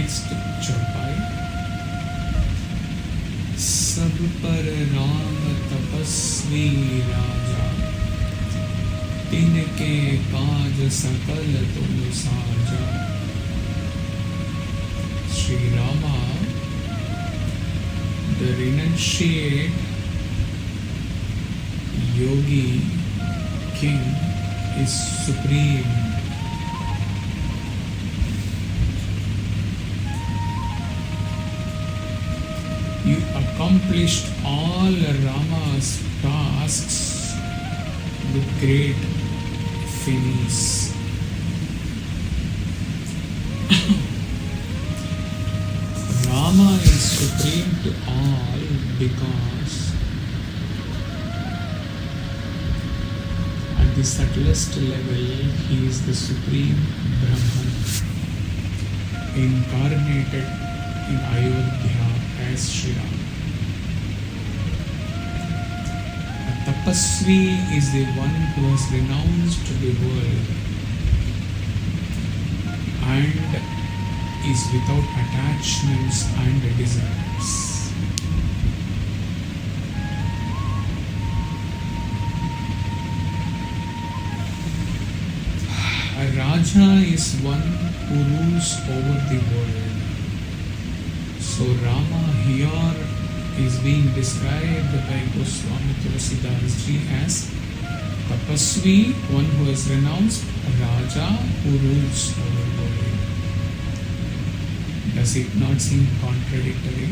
next chaupai. Sab par Ram tapasvi raja, tinke kaaj sakal tum saja. Sri Rama, the renunciate yogi king, is supreme. You accomplished all Rama's tasks with great finis. Rama is supreme to all because at the subtlest level he is the supreme Brahman, incarnated in Ayodhya as Shri Rama. A tapasvi is the one who has renounced the world and is without attachments and desires. A Raja is one who rules over the world. So Rama here is being described by Goswami Tulsidas Ji as Tapasvi, one who has renounced, Raja who rules over the world. Does it not seem contradictory?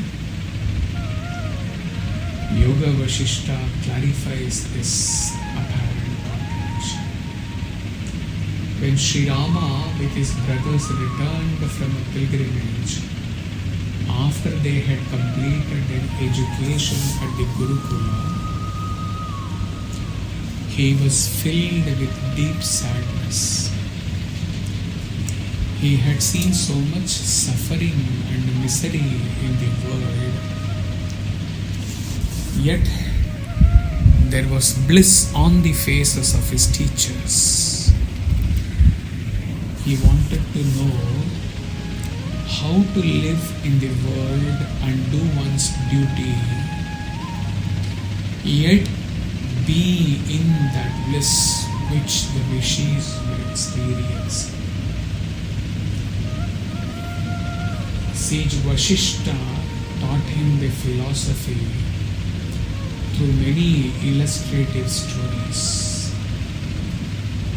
Yoga Vasishta clarifies this apparent contradiction. When Sri Rama with his brothers returned from a pilgrimage, after they had completed an education at the Gurukula, he was filled with deep sadness. He had seen so much suffering and misery in the world, yet there was bliss on the faces of his teachers. He wanted to know how to live in the world and do one's duty, yet be in that bliss which the rishis were experiencing. Sage Vasishta taught him the philosophy through many illustrative stories.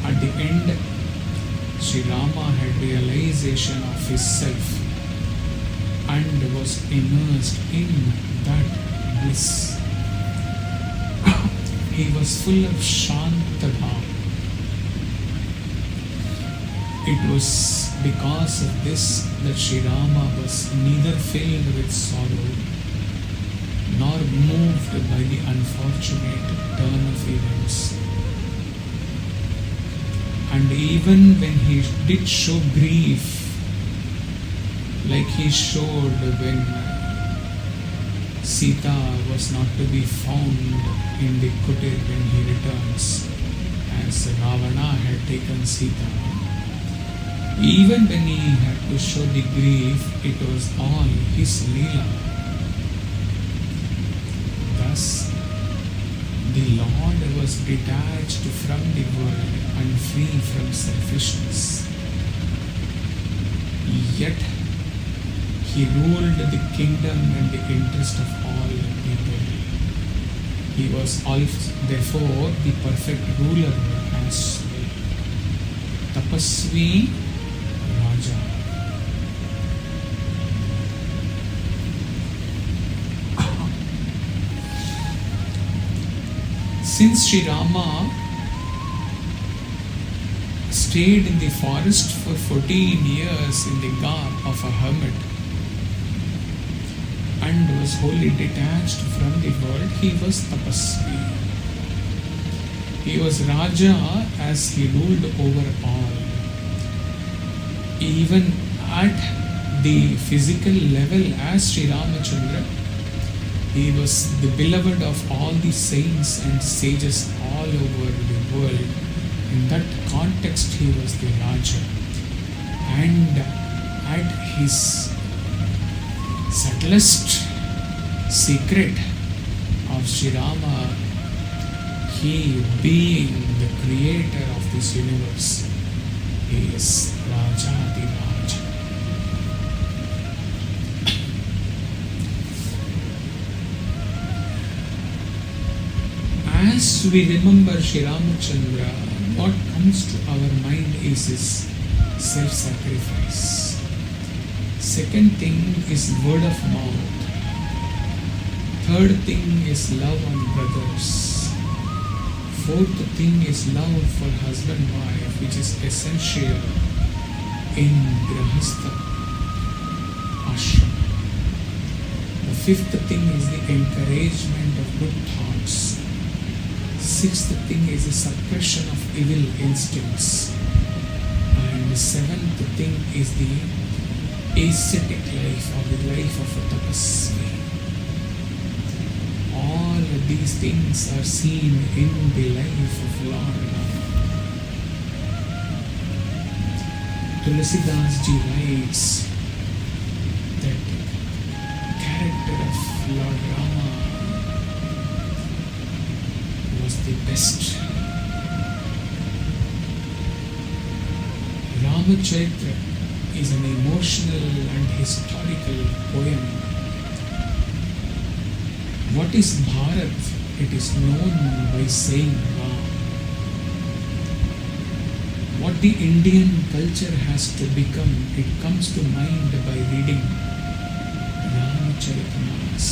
At the end, Sri Rama had realization of his self and was immersed in that bliss. He was full of Shantava. It was because of this that Sri Rama was neither filled with sorrow nor moved by the unfortunate turn of events. And even when he did show grief, like he showed when Sita was not to be found in the kutir when he returns, as Ravana had taken Sita. Even when he had to show the grief, it was all his Leela. Thus, the Lord was detached from the world and free from selfishness. Yet, he ruled the kingdom in the interest of all people. He was therefore the perfect ruler as well. Tapasvi Raja. Since Sri Rama stayed in the forest for 14 years in the garb of a hermit and was wholly detached from the world, he was Tapasvi. He was Raja as he ruled over all. Even at the physical level as Sri Ramachandra, he was the beloved of all the saints and sages all over the world. In that context, he was the Raja. And at his subtlest secret of Sri Rama, he being the creator of this universe, is Rajadiraj. As we remember Sri Ramachandra, what comes to our mind is his self-sacrifice. Second thing is word of mouth. Third thing is love on brothers. Fourth thing is love for husband-wife, which is essential in Grahastha ashram. The fifth thing is the encouragement of good thoughts. Sixth thing is the suppression of evil instincts. And the seventh thing is the ascetic life or the life of a tapasvi. All of these things are seen in the life of Lord Rama. Tulsidas ji writes that the character of Lord Rama was the best. Ramacharitra is an emotional and historical poem. What is Bharat? It is known by saying Ram. What the Indian culture has to become, it comes to mind by reading Ramacharitamas.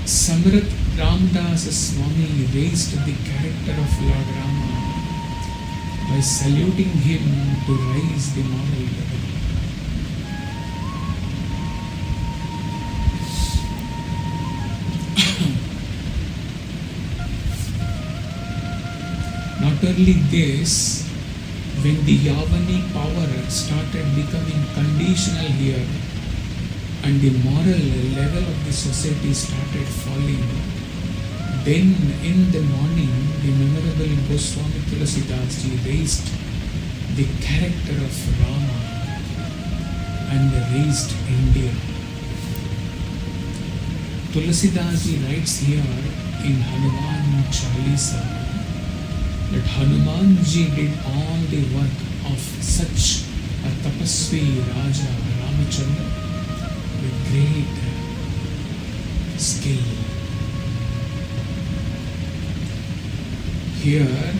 Samrat Ramdas Swami raised the character of Lord Rama by saluting him to raise the moral level. Not only this, when the Yavani power started becoming conditional here and the moral level of the society started falling, then in the morning the memorable Goswami Tulsidas ji raised the character of Rama and raised India. Tulsidas ji writes here in Hanuman Chalisa that Hanuman ji did all the work of such a tapasvi Raja Ramachandra with great skill. Here,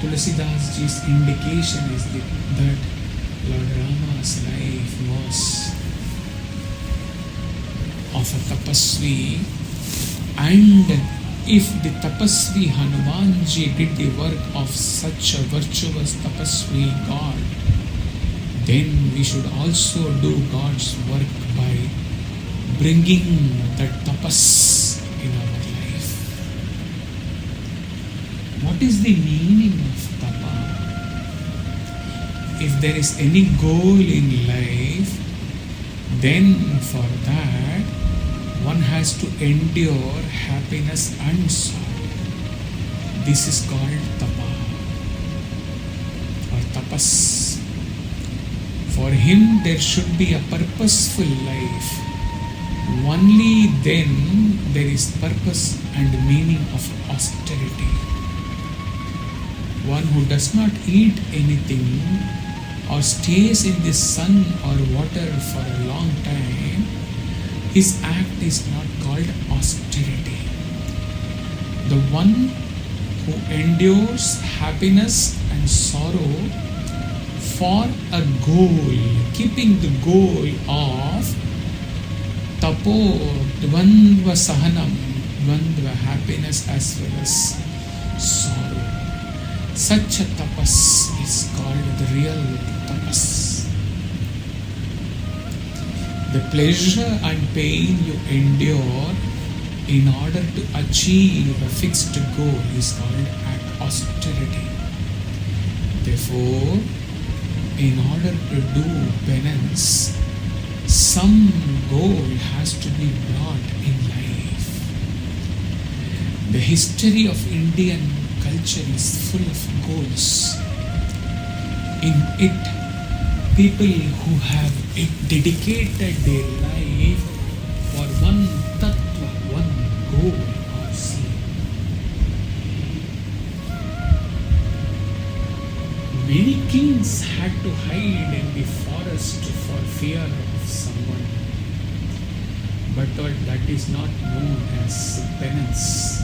Tulsidas ji's indication is that Lord Rama's life was of a tapasvi, and if the tapasvi Hanuman ji did the work of such a virtuous tapasvi God, then we should also do God's work by bringing that tapas in our life. What is the meaning of tapa? If there is any goal in life, then for that one has to endure happiness and sorrow. This is called tapa or tapas. For him there should be a purposeful life. Only then there is purpose and meaning of austerity. One who does not eat anything or stays in the sun or water for a long time, his act is not called austerity. The one who endures happiness and sorrow for a goal, keeping the goal of tapo, dvandva sahanam, dvandva happiness as well as sorrow. Such a tapas is called the real tapas. The pleasure and pain you endure in order to achieve a fixed goal is called austerity. Therefore, in order to do penance, some goal has to be brought in life. The history of Indian culture is full of goals. In it, people who have dedicated their life for one tattva, one goal are seen. Many kings had to hide in the forest for fear of someone, but that is not known as penance.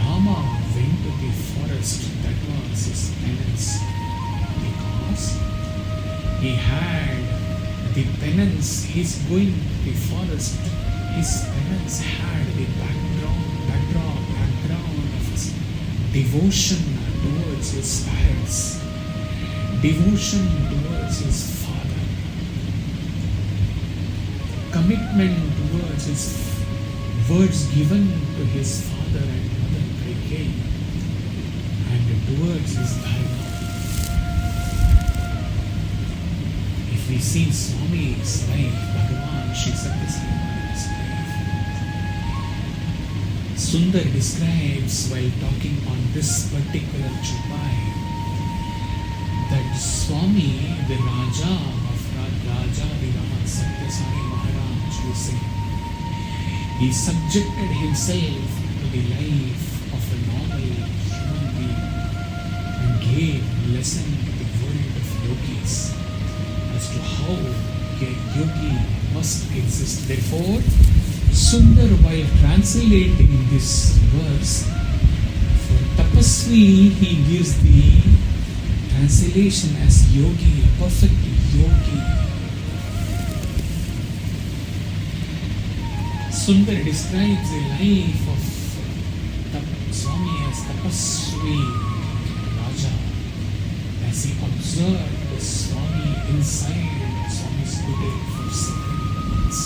Rama went to the forest, that was his penance, because he had the penance. He's going to the forest. His penance had the background of his devotion towards his parents, devotion towards his father, commitment towards his words given to his father and mother Kaikeyi, and towards his dharma. If we see Swami's life, Bhagavan Sri Satyasai's life, Sundar describes while talking on this particular chupai that Swami, the Raja of Raja Viraj Satyasai Maharaj, will say, he subjected himself to the life of a normal human being and gave lesson to the world of yogis as to how a yogi must exist. Therefore, Sundar, while translating this verse, for tapasvi, he gives the translation as yogi, a perfect yogi. Sundar describes the life of Swami as tapasvi Raja, as he observed the Swami inside Swami's kutir for several months.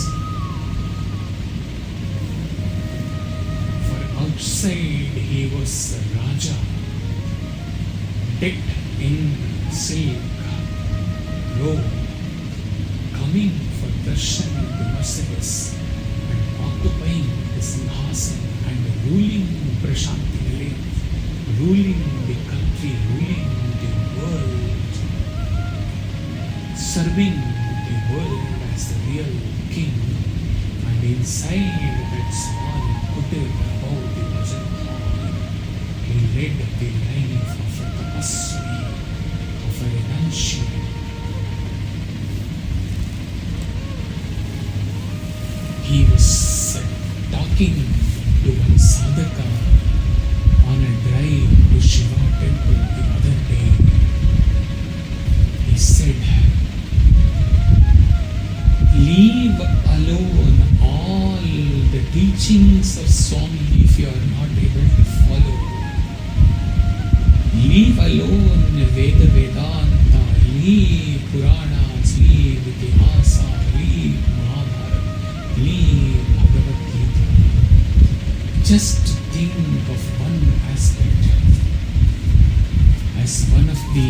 For outside he was a Raja, decked in silk robe, coming for darshan in the Mercedes and occupying the Sinhasan and ruling Prashanti Nilayam, ruling the country, ruling the world, serving the world as the real king. And inside that small kutir above the Bhajan hall, he led the life of a tapasvi, of a renunciate. He was talking to one sadhaka on a drive to Shiva temple the other day. He said, leave alone all the teachings of Swami if you are not able to follow. Leave alone Veda Vedanta, leave Puranas, leave Itihasa, leave Mahabharata, leave Bhagavad Gita. Just think of one aspect. As one of the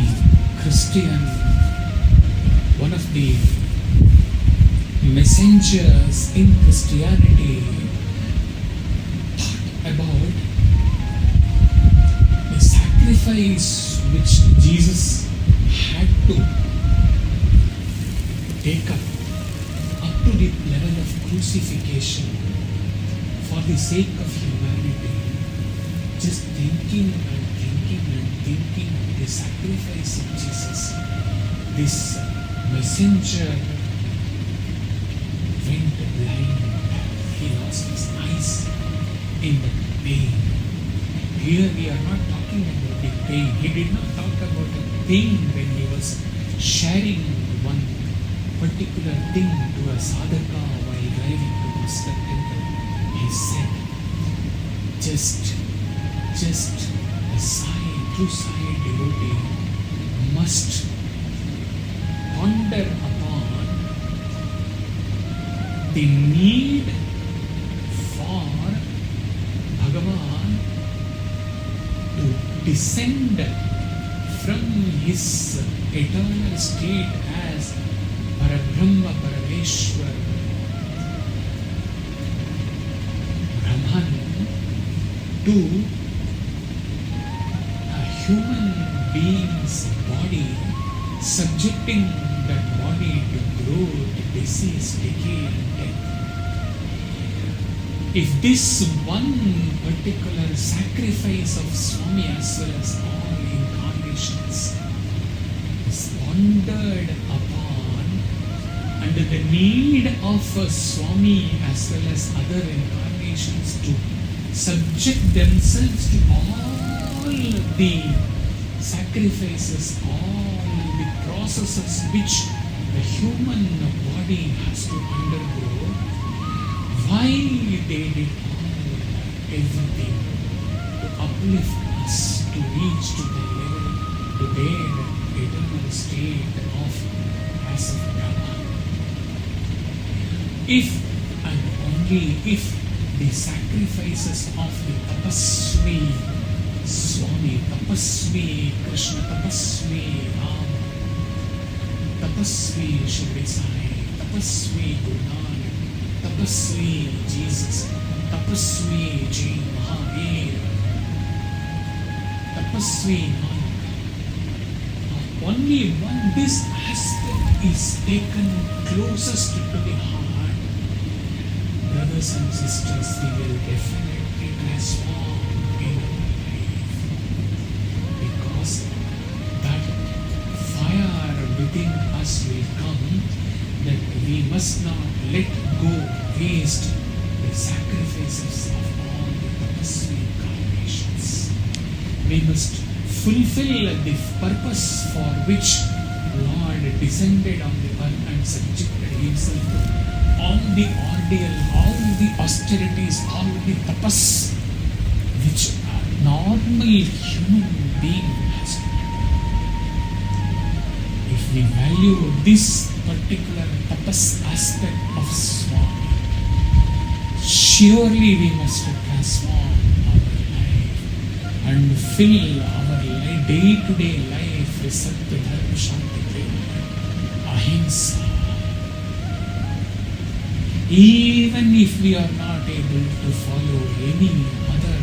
Christian, one of the messengers in Christianity thought about the sacrifice which Jesus had to take up to the level of crucifixion for the sake of humanity. Just thinking and thinking and thinking of the sacrifice of Jesus, this messenger went blind. He lost his eyes in the pain. Here we are not talking about the pain. He did not talk about the pain when he was sharing one particular thing to a sadhaka while driving to Master Temple. He said, just a true Sai devotee must ponder upon the need for Bhagavan to descend from his eternal state as Parabrahma Parameshwar Brahman to a human being's body subjecting that body to growth, disease, decay, and death. If this one particular sacrifice of Swami as well as all incarnations is pondered upon under the need of a Swami as well as other incarnations to subject themselves to all the sacrifices, all the processes which the human body has to undergo, why they did everything to uplift us to reach to the level, to their eternal state of as of Brahma. If and only if the sacrifices of the Tapasvi Swami, Tapasvi Krishna, Tapasvi Ram, Tapasvi Shri Sai, Tapasvi Guru Nanak, Tapasvi Jesus, Tapasvi Ji Mahavir, Tapasvi Nanak. Only when this aspect is taken closest to the heart, brothers and sisters, we will definitely transform in our life. Because that fire within us will come, that we must not let go, waste the sacrifices of all the tapasvi incarnations. We must fulfill the purpose for which Lord descended on the earth and subjected himself to all the ordeal, all the austerities, all the tapas which a normal human being has to do. If we value this particular tapas aspect of Swami, surely we must transform our life and fill our day-to-day life with Satya, Dharma, Shanti, Prema, Ahimsa. Even if we are not able to follow any other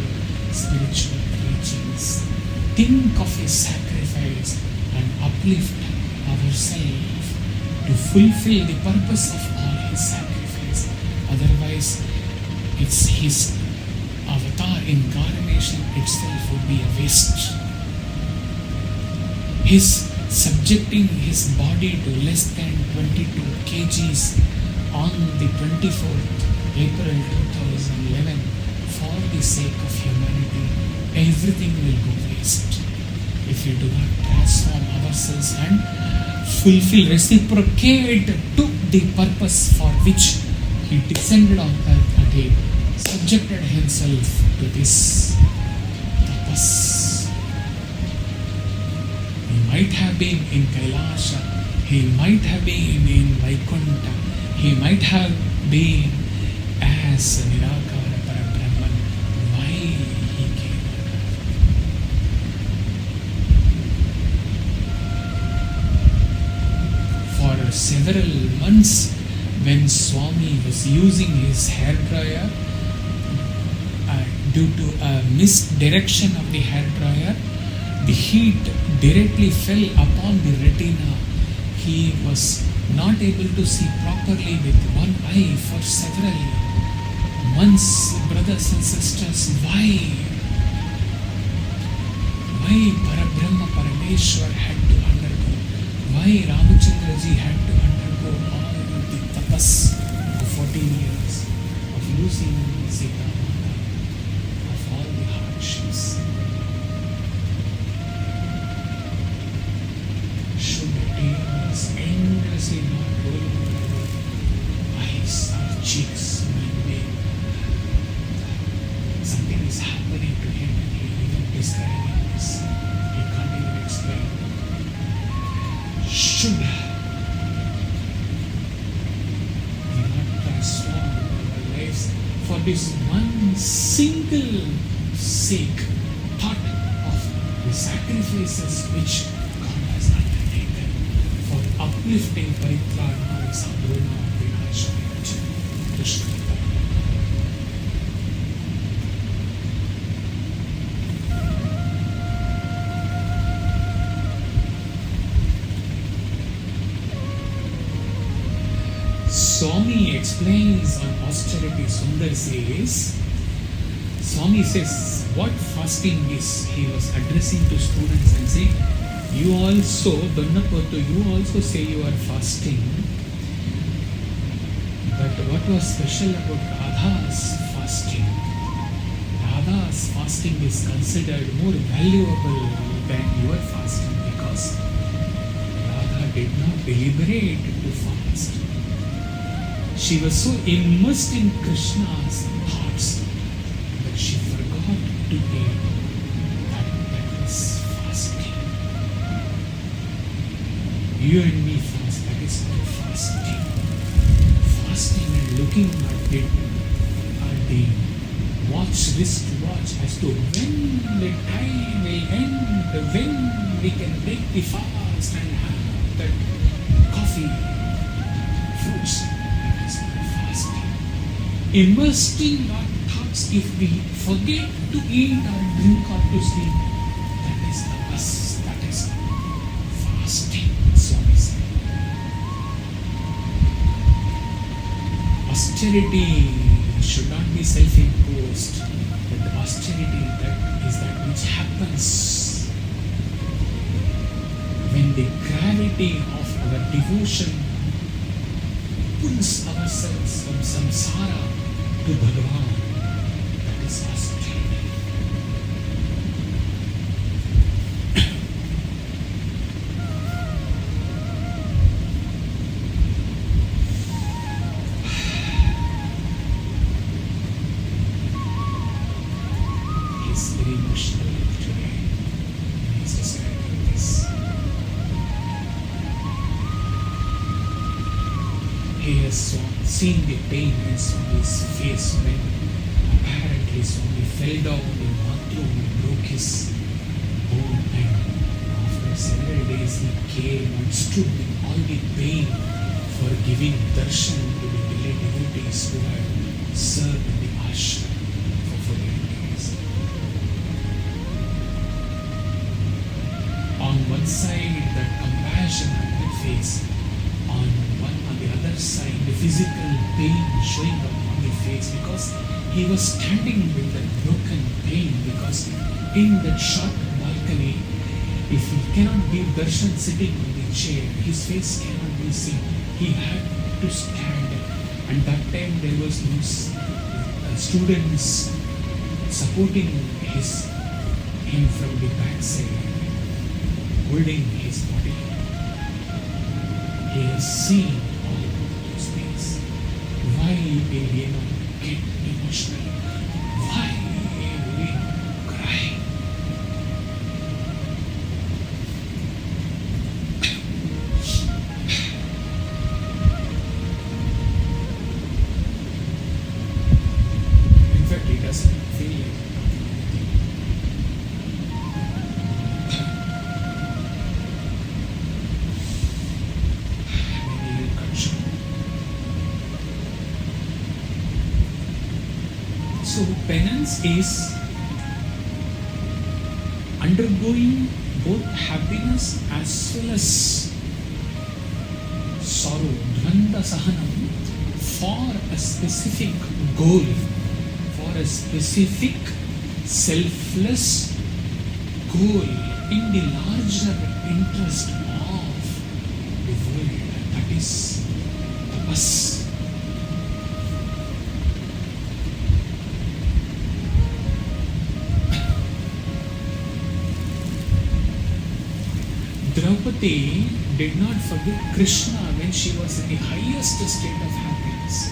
spiritual teachings, think of a sacrifice and uplift ourselves to fulfill the purpose of all his sacrifice. Otherwise, it's his avatar incarnation itself would be a waste. His subjecting his body to less than 22 kgs on the 24th April 2011 for the sake of humanity, everything will go waste if we do not transform ourselves and fulfill, reciprocate to the purpose for which he descended on earth and he subjected himself to this tapas. He might have been in Kailasha, he might have been in Vaikuntha, he might have been as Nirakara Parabrahman. Why he came on earth? For several months, when Swami was using his hair dryer, due to a misdirection of the hair dryer, the heat directly fell upon the retina. He was not able to see properly with one eye for several months. Brothers and sisters, why Parabrahma Parameshwar had to undergo, why Ramachandraji had to undergo all the tapas of 14 years of losing Sita Mata, of all the hardships. Should tears endlessly not roll over our eyes, our cheeks, when something is happening to him and he even describing this, he can't even explain. Should we not transform our lives for this one single sake, thought of the sacrifices which God has undertaken for uplifting Paritrana, Sambruna, Vinashaya, Krishna. explains on austerity, Sundar says, Swami says, what fasting is? He was addressing to students and saying, you also, Donnapottu, you also say you are fasting. But what was special about Radha's fasting? Radha's fasting is considered more valuable than your fasting because Radha did not deliberate to fast. She was so immersed in Krishna's thoughts that she forgot to eat. That was fasting. You and me fast, that is not fasting. Fasting and looking at it, at the wristwatch as to when the time will end, when we can break the fast and have that coffee, fruits. That is not fasting. Immersed in our thoughts, if we forget to eat or drink or to sleep, that is the us, that is fasting. Swami said. Austerity should not be self-imposed, but the austerity that is that which happens when the gravity of our devotion pulls ourselves from samsara to Bhagavan. That is austerity. He's very emotional today. He's describing this. He has seen the pain in Swami's face when apparently Swami fell down in bathroom and broke his bone, and after several days he came and stood in all the pain for giving darshan to the devotees who had served in the ashram for 48 days. On one side, that compassion on that face, on the other side, the physical pain showing up on the face because he was standing with that broken pain, because in that short balcony, if he cannot give darshan sitting on the chair, his face cannot be seen. He had to stand, and that time there was no students supporting him from the backside, holding his body. He has seen all those things. Why will he not get emotional? Why will he not cry? In fact, he doesn't feel like so penance is undergoing both happiness as well as sorrow, dvanda sahanam, for a specific goal, for a specific selfless goal in the larger interest of the world. That is tapas. Draupadi did not forget Krishna when she was in the highest state of happiness.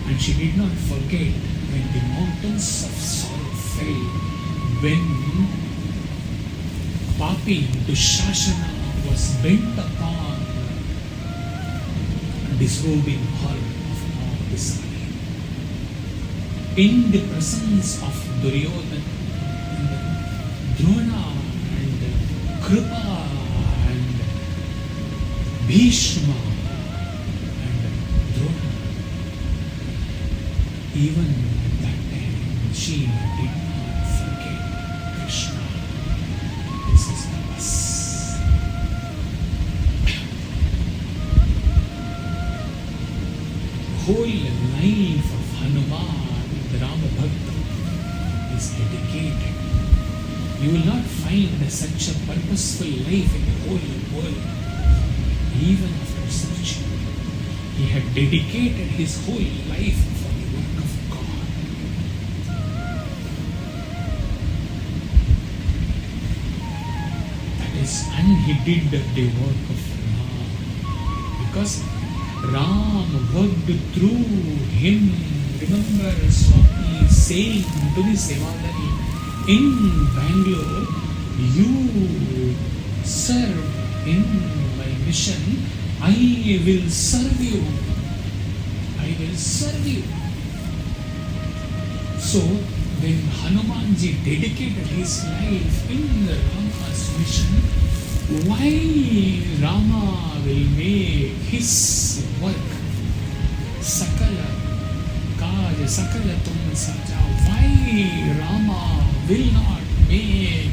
And she did not forget when the mountains of sorrow fell, when Papi Dushashana was bent upon disrobing her of all this honor. In the presence of Duryodhana, Drona and Kripa and Bhishma and Drona, even at that time she did not forget Krishna. This is tapas. Whole is dedicated. You will not find such a purposeful life in the whole world. Even after searching, he had dedicated his whole life for the work of God. That is, and he did the work of Ram. Because Ram worked through him. Remember Swami saying to the Sevadani in Bangalore, you serve in my mission, I will serve you. I will serve you. So when Hanumanji dedicated his life in Rama's mission, why Rama will make his work Sakala Kaj Sakala Tum Saja? Why Rama will not make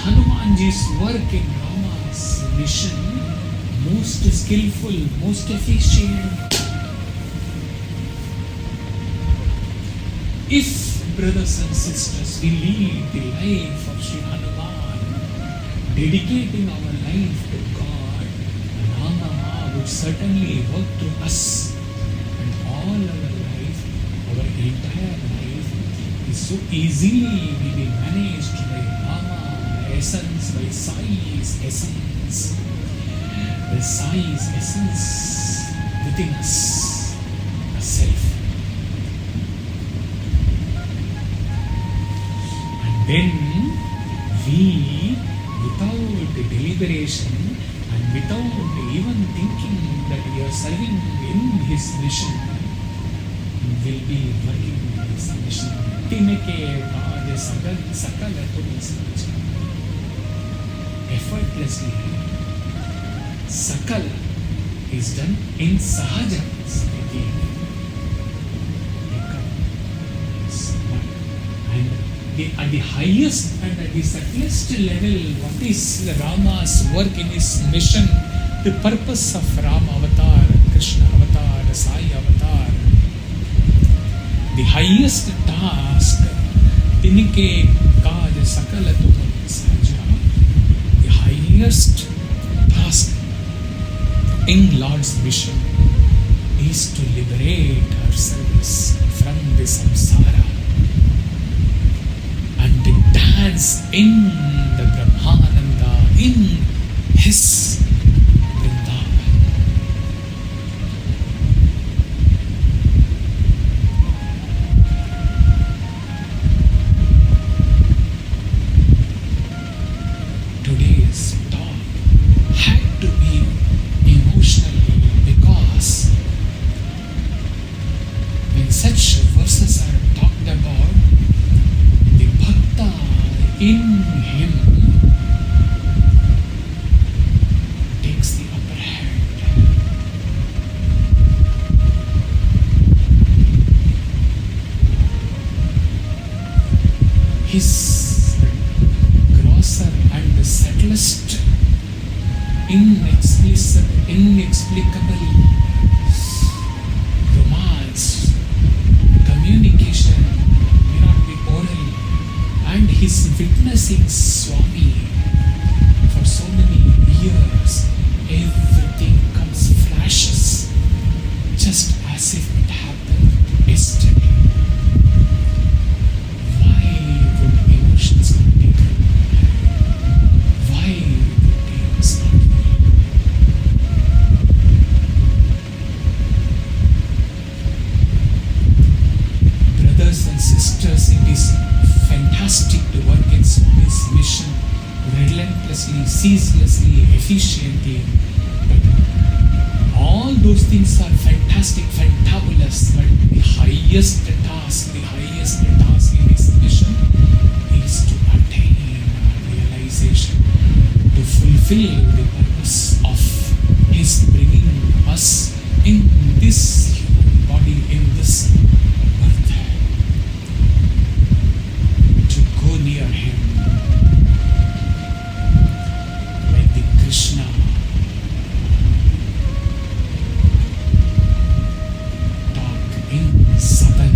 Hanumanji's work in Rama's mission most skillful, most efficient? If, brothers and sisters, we lead the life of Sri Hanuman, dedicating our life to God, Rama would certainly work through us, and all our life, our entire life, is so easily will be managed by Rama essence, by Sai's essence. The Sai's essence within us, a self. And then we, without deliberation and without even thinking that we are serving in his mission, will be working in his mission. Tinake Kaj Sakala Tum Saja. Effortlessly, Sakal is done in Sahaja. And at the highest and at the subtlest level, what is Rama's work in his mission? The purpose of Rama avatar, Krishna avatar, Sai avatar. The highest task, Tinike Kaj Sakala Tum Saja. The highest task in Lord's mission is to liberate ourselves from the samsara and to dance in the Brahmananda, in his Vrindavan. Today's talk had to be emotional because when such verses are talked about, the bhakta in him takes the upper hand. His grosser and the subtlest, inexplicable romance, communication may not be oral, and his witnessing Swami for so many years, everything comes flashes just as if it happened yesterday. Why would emotions not take root? Why would tears not flow? Brothers and sisters, it is fantastic to work in Swami's mission relentlessly, ceaselessly, efficiently. But all those things are fantastic, fantabulous. But the highest task in his mission is to attain realization, to fulfill the purpose of his bringing us in this human body, in this earth, to go near him like the Krishna talk in Sadan.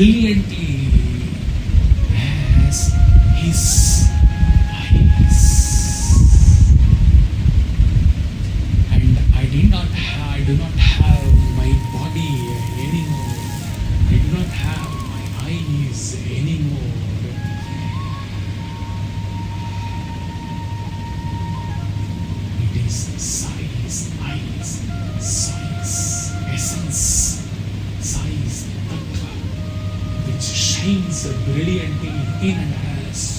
brilliantly as his eyes. And I do not have my body anymore. I do not have my eyes anymore. It is size, eyes, size, essence, size, tattva, which shines brilliantly in and as